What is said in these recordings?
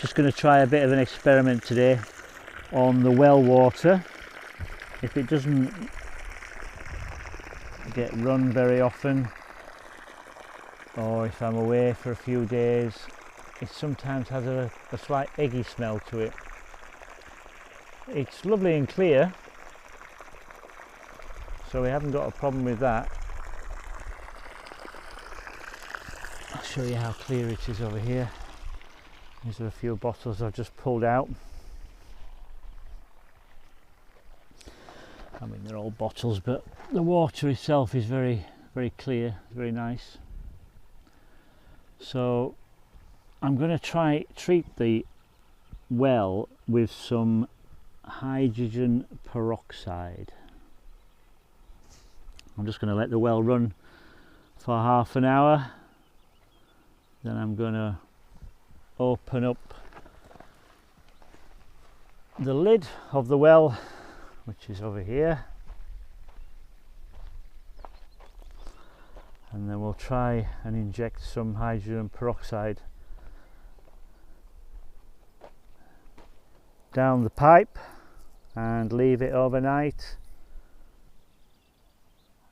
Just going to try a bit of an experiment today on the well water. If it doesn't get run very often, or if I'm away for a few days, it sometimes has a slight eggy smell to it. It's lovely and clear, so we haven't got a problem with that. I'll show you how clear it is over here. These are a few bottles I've just pulled out. I mean, they're all bottles, but the water itself is very, very clear, very nice. So I'm going to treat the well with some hydrogen peroxide. I'm just going to let the well run for half an hour. Then I'm going to open up the lid of the well, which is over here, and then we'll try and inject some hydrogen peroxide down the pipe and leave it overnight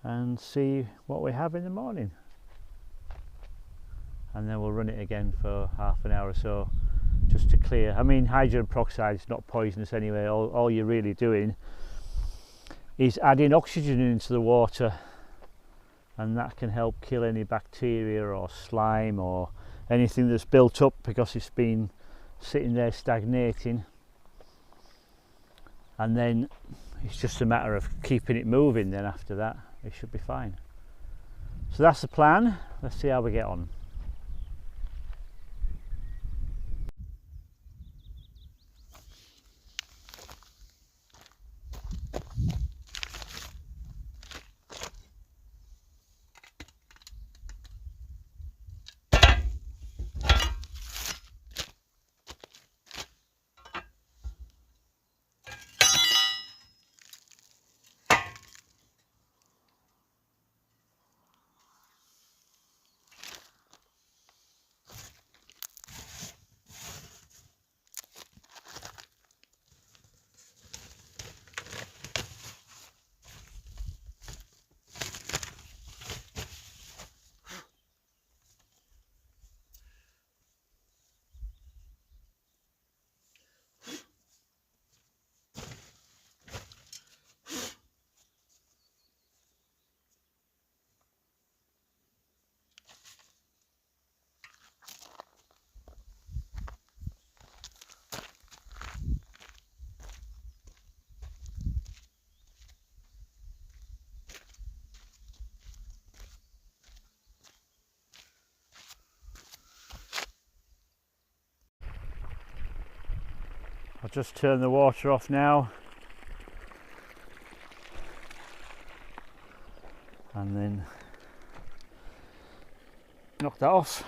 and see what we have in the morning. And then we'll run it again for half an hour or so just to clear. I mean, hydrogen peroxide is not poisonous anyway. All you're really doing is adding oxygen into the water, and that can help kill any bacteria or slime or anything that's built up because it's been sitting there stagnating. And then it's just a matter of keeping it moving. Then after that it should be fine. So that's the plan. Let's see how we get on. I'll just turn the water off now, and then knock that off.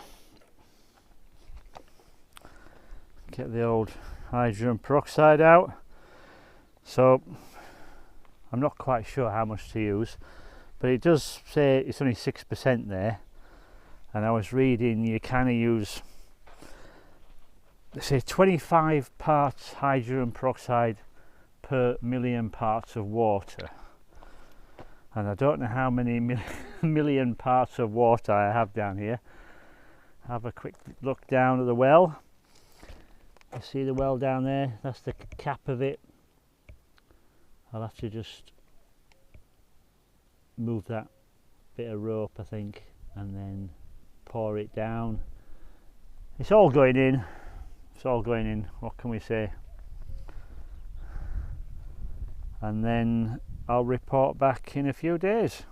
Get the old hydrogen peroxide out. So I'm not quite sure how much to use, but it does say it's only 6% there, and I was reading you kind of use, they say 25 parts hydrogen peroxide per million parts of water, and I don't know how many million parts of water I have down here. Have a quick look down at the well. You see the well down there? That's the cap of it. I'll have to just move that bit of rope, I think, and then pour it down. It's all going in. It's all going in, what can we say? And then I'll report back in a few days.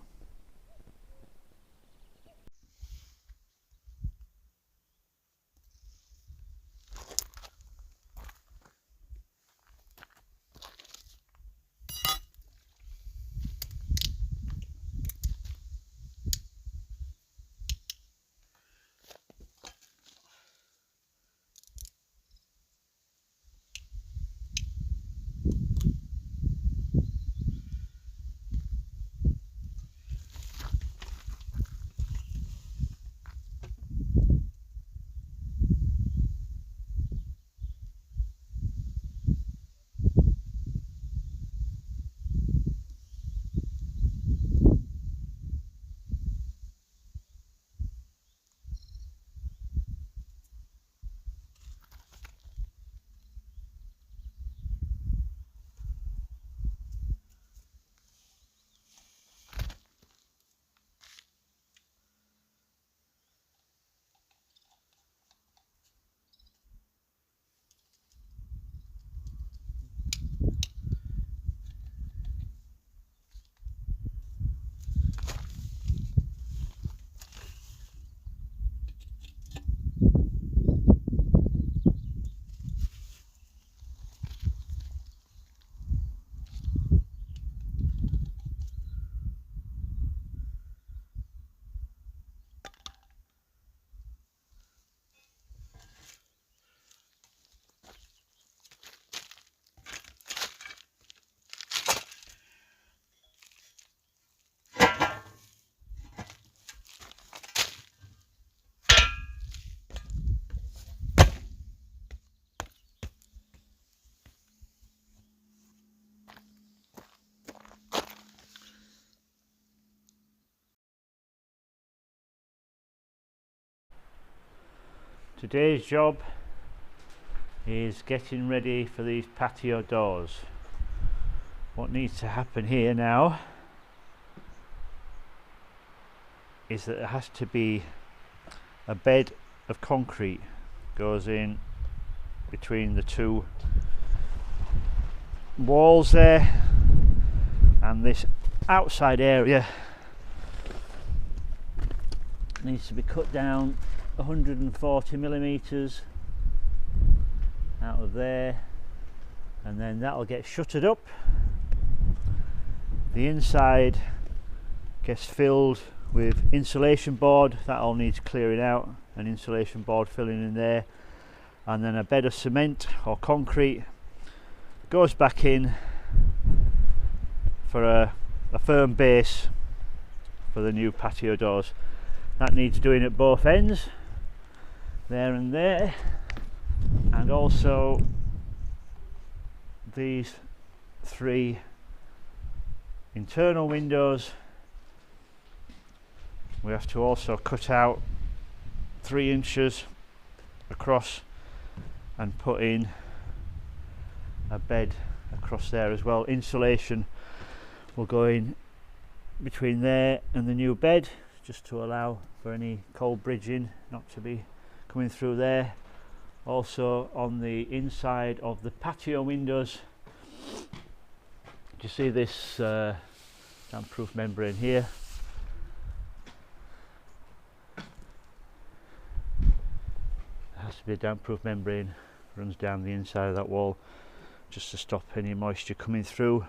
Today's job is getting ready for these patio doors. What needs to happen here now is that there has to be a bed of concrete goes in between the two walls there, and this outside area needs to be cut down 140 millimeters out of there, and then that'll get shuttered up. The inside gets filled with insulation board. That all needs clearing out, an insulation board filling in there, and then a bed of cement or concrete goes back in for a firm base for the new patio doors. That needs doing at both ends, there and there, and also these three internal windows. We have to also cut out 3 inches across and put in a bed across there as well. Insulation will go in between there and the new bed, just to allow for any cold bridging not to be coming through there. Also on the inside of the patio windows, do you see this damp-proof membrane here? There has to be a damp-proof membrane, runs down the inside of that wall just to stop any moisture coming through.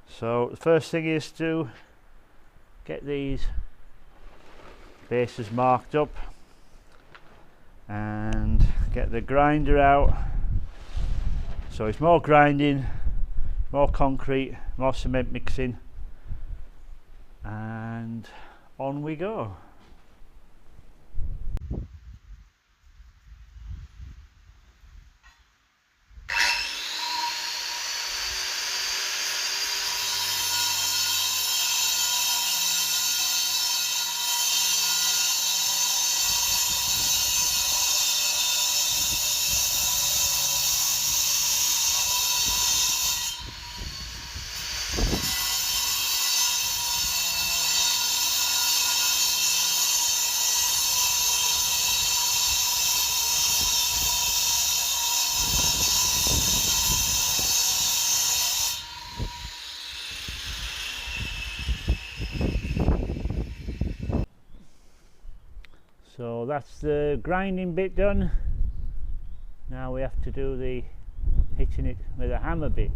So the first thing is to get these bases marked up and get the grinder out. So it's more grinding, more concrete, more cement mixing, and on we go. So that's the grinding bit done. Now we have to do the hitting it with a hammer bit.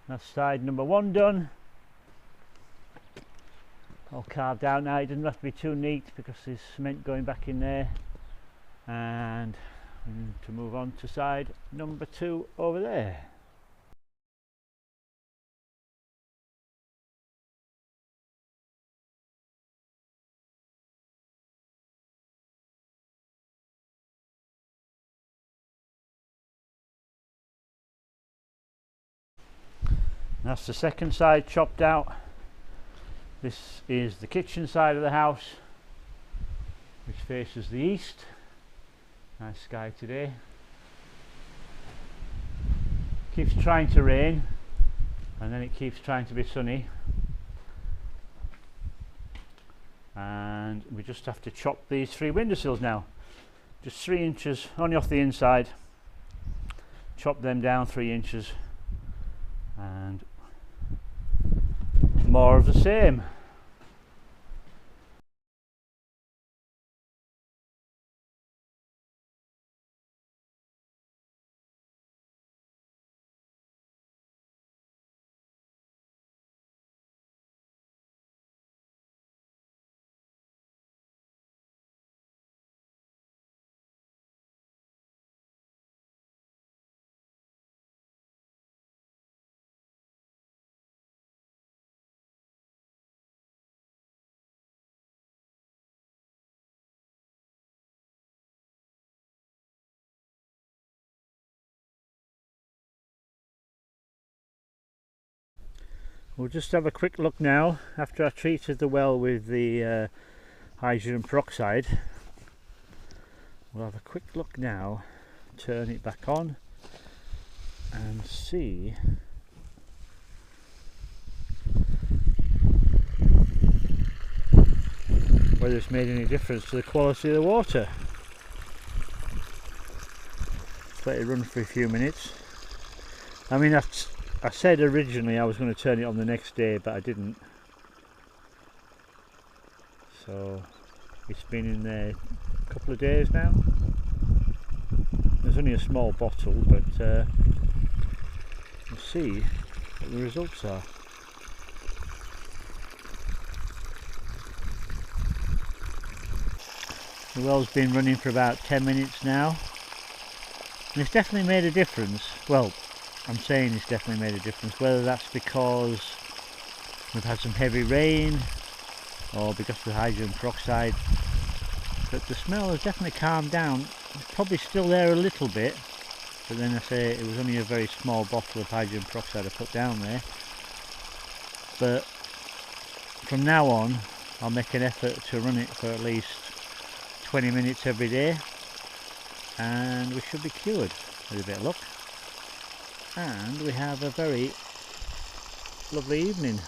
That's side number 1 done. All carved out now. It doesn't have to be too neat because there's cement going back in there, and we need to move on to side number 2 over there. That's the second side chopped out. This is the kitchen side of the house, which faces the east. Nice sky today. Keeps trying to rain, and then it keeps trying to be sunny. And we just have to chop these 3 windowsills now. Just 3 inches only off the inside. Chop them down 3 inches, and more of the same. We'll just have a quick look now after I treated the well with the hydrogen peroxide. We'll have a quick look now, turn it back on and see whether it's made any difference to the quality of the water. Let it run for a few minutes. I mean, I said originally I was going to turn it on the next day, but I didn't. So it's been in there a couple of days now. There's only a small bottle, but we'll see what the results are. The well's been running for about 10 minutes now, and it's definitely made a difference. Well, I'm saying it's definitely made a difference, whether that's because we've had some heavy rain or because of the hydrogen peroxide, but the smell has definitely calmed down. It's probably still there a little bit, but then I say it was only a very small bottle of hydrogen peroxide I put down there. But from now on I'll make an effort to run it for at least 20 minutes every day, and we should be cured with a bit of luck. And we have a very lovely evening.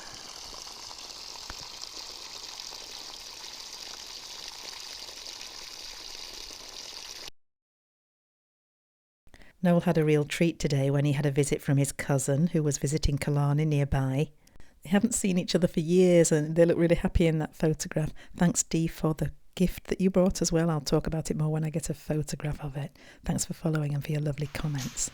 Noel had a real treat today when he had a visit from his cousin who was visiting Killarney nearby. They haven't seen each other for years and they look really happy in that photograph. Thanks, Dee, for the gift that you brought as well. I'll talk about it more when I get a photograph of it. Thanks for following and for your lovely comments.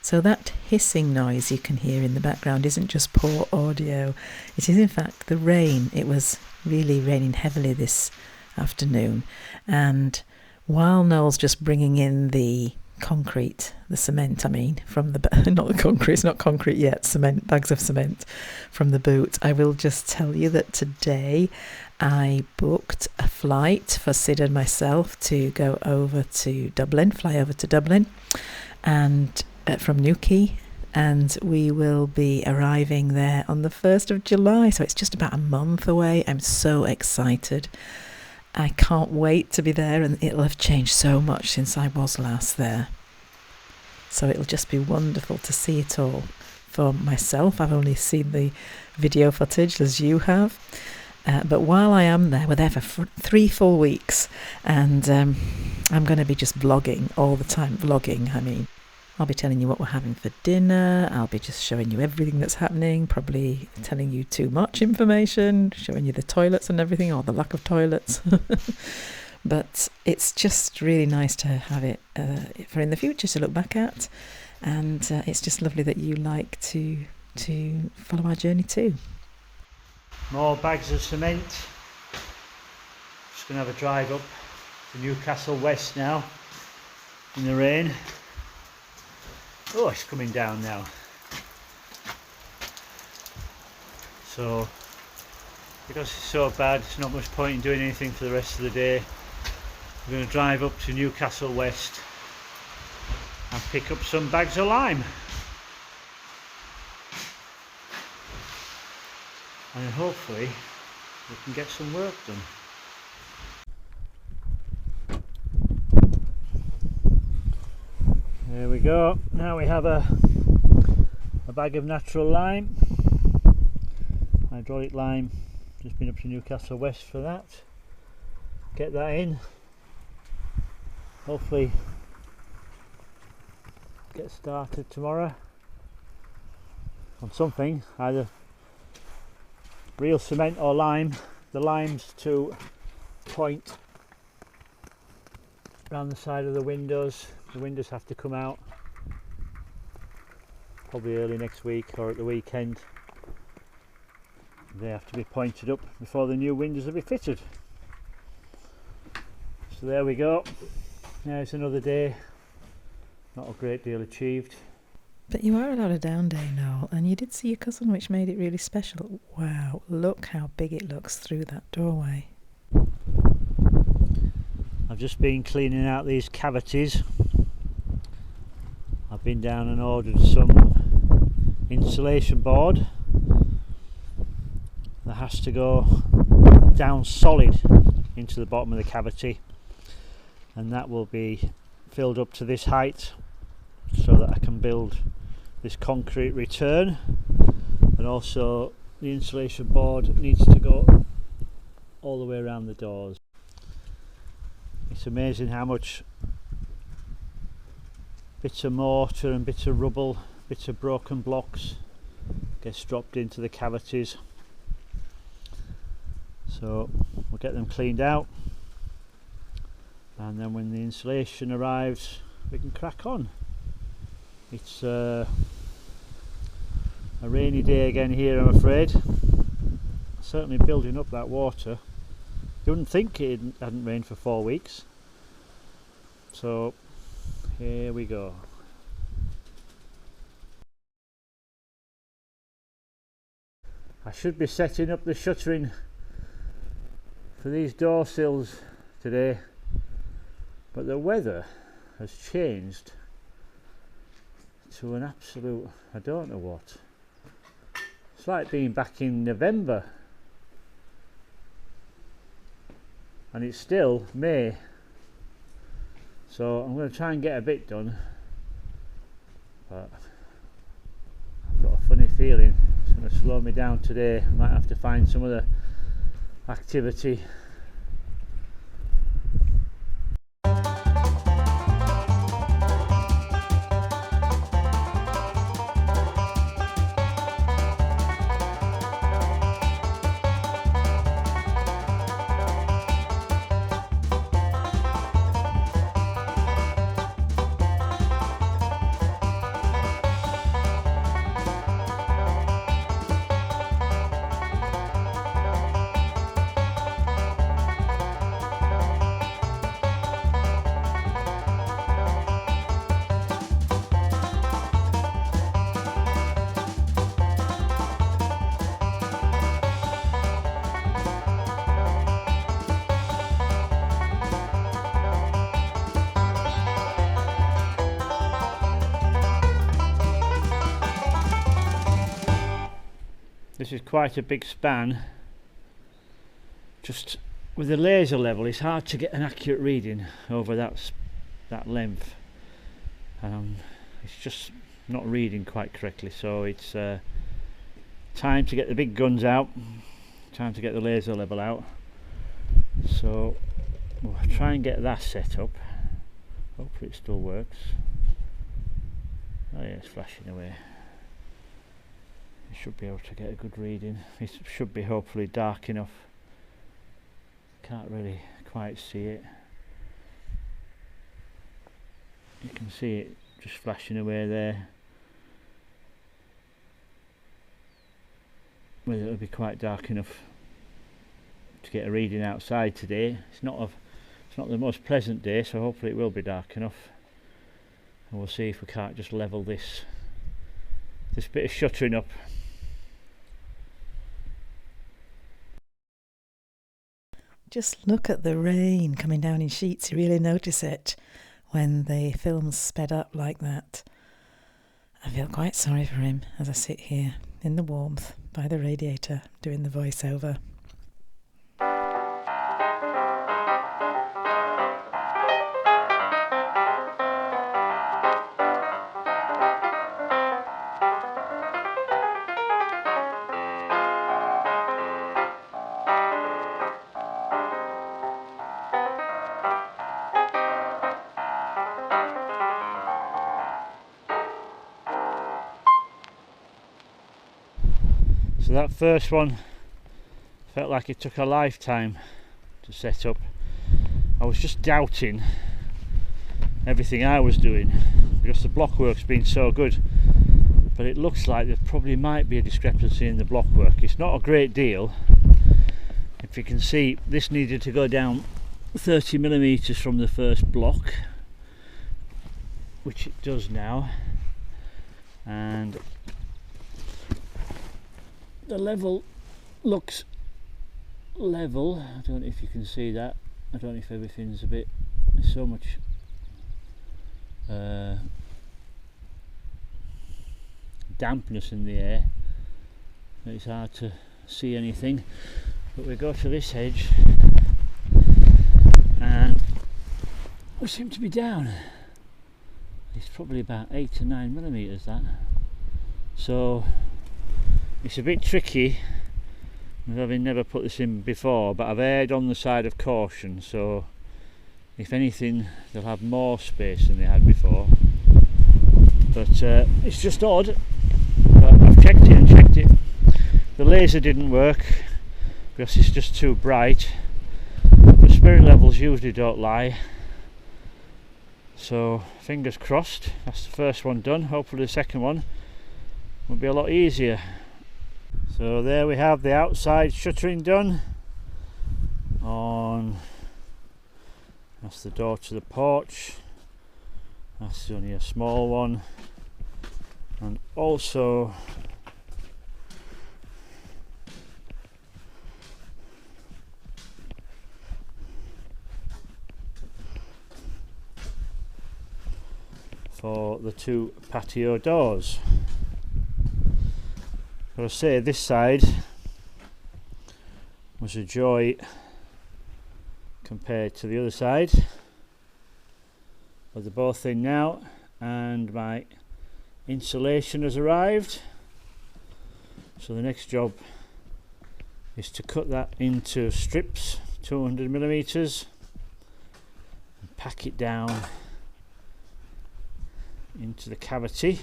So that hissing noise you can hear in the background isn't just poor audio. It is in fact the rain. It was really raining heavily this afternoon. And while Noel's just bringing in the concrete, the cement, from the, not the concrete, it's not concrete yet, cement, bags of cement from the boot, I will just tell you that today I booked a flight for Sid and myself to go over to Dublin, fly over to Dublin, and from Newquay, and we will be arriving there on the 1st of July, so it's just about a month away. I'm so excited. I can't wait to be there, and it'll have changed so much since I was last there. So it'll just be wonderful to see it all. For myself, I've only seen the video footage as you have. But while I am there, we're there for 3 full weeks, and I'm going to be just vlogging all the time. I'll be telling you what we're having for dinner. I'll be just showing you everything that's happening, probably telling you too much information, showing you the toilets and everything, or the lack of toilets. But it's just really nice to have it for in the future to look back at. And it's just lovely that you like to follow our journey too. More bags of cement. Just going to have a drive up to Newcastle West now in the rain. Oh, it's coming down now. So, because it's so bad, there's not much point in doing anything for the rest of the day. We're going to drive up to Newcastle West and pick up some bags of lime. And hopefully we can get some work done. There we go. Now we have a bag of natural lime, hydraulic lime. Just been up to Newcastle West for that. Get that in. Hopefully get started tomorrow on something, either real cement or lime. The lime's to point around the side of the windows. The windows have to come out probably early next week or at the weekend. They have to be pointed up before the new windows will be fitted. So there we go. Now it's another day. Not a great deal achieved. But you are allowed a down day, Noel, and you did see your cousin, which made it really special. Wow, look how big it looks through that doorway. I've just been cleaning out these cavities. I've been down and ordered some insulation board that has to go down solid into the bottom of the cavity, and that will be filled up to this height so that I can build this concrete return. And also the insulation board needs to go all the way around the doors. It's amazing how much bits of mortar and bits of rubble, bits of broken blocks gets dropped into the cavities. So we'll get them cleaned out, and then when the insulation arrives we can crack on. It's a rainy day again here, I'm afraid. Certainly building up that water. You wouldn't think it hadn't rained for 4 weeks. So here we go. I should be setting up the shuttering for these door sills today, but the weather has changed to an absolute, I don't know what. It's like being back in November, and it's still May, so I'm going to try and get a bit done, but I've got a funny feeling it's going to slow me down today. I might have to find some other activity. This is quite a big span. Just with the laser level it's hard to get an accurate reading over that length. It's just not reading quite correctly, so it's time to get the big guns out, time to get the laser level out. So we'll try and get that set up. Hopefully it still works. Oh yeah, it's flashing away. You should be able to get a good reading. It should be hopefully dark enough. Can't really quite see it. You can see it just flashing away there. Whether it'll be quite dark enough to get a reading outside today. It's not the most pleasant day, so hopefully it will be dark enough. And we'll see if we can't just level this bit of shuttering up. Just look at the rain coming down in sheets. You really notice it when the film's sped up like that. I feel quite sorry for him as I sit here in the warmth by the radiator doing the voiceover. So that first one felt like it took a lifetime to set up. I was just doubting everything I was doing because the blockwork's been so good, but it looks like there probably might be a discrepancy in the blockwork. It's not a great deal. If you can see, this needed to go down 30mm from the first block, which it does now, and the level looks level. I don't know if you can see that. I don't know if everything's there's so much dampness in the air that it's hard to see anything, but we go to this edge and we seem to be down. It's probably about 8 to 9 millimeters, that. So it's a bit tricky, having never put this in before, but I've erred on the side of caution, so if anything they'll have more space than they had before. But it's just odd, but I've checked it. The laser didn't work because it's just too bright. The spirit levels usually don't lie, so fingers crossed. That's the first one done. Hopefully the second one will be a lot easier. So there we have the outside shuttering done. That's the door to the porch. That's only a small one, and also for the 2 patio doors. I'll say this side was a joy compared to the other side, but they're both in now, and my insulation has arrived. So the next job is to cut that into strips, 200 millimeters, and pack it down into the cavity.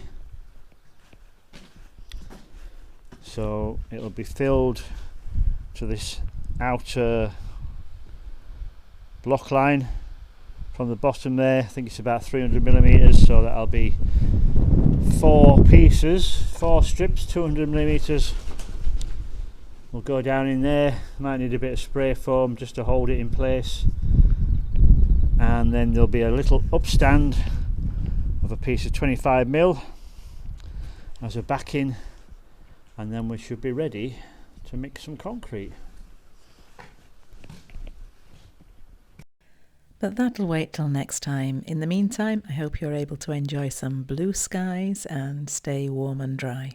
So it'll be filled to this outer block line from the bottom there. I think it's about 300 millimeters, so that'll be 4 pieces, 4 strips, 200 millimeters. We'll go down in there. Might need a bit of spray foam just to hold it in place, and then there'll be a little upstand of a piece of 25mm as a backing, and then we should be ready to mix some concrete. But that'll wait till next time. In the meantime, I hope you're able to enjoy some blue skies and stay warm and dry.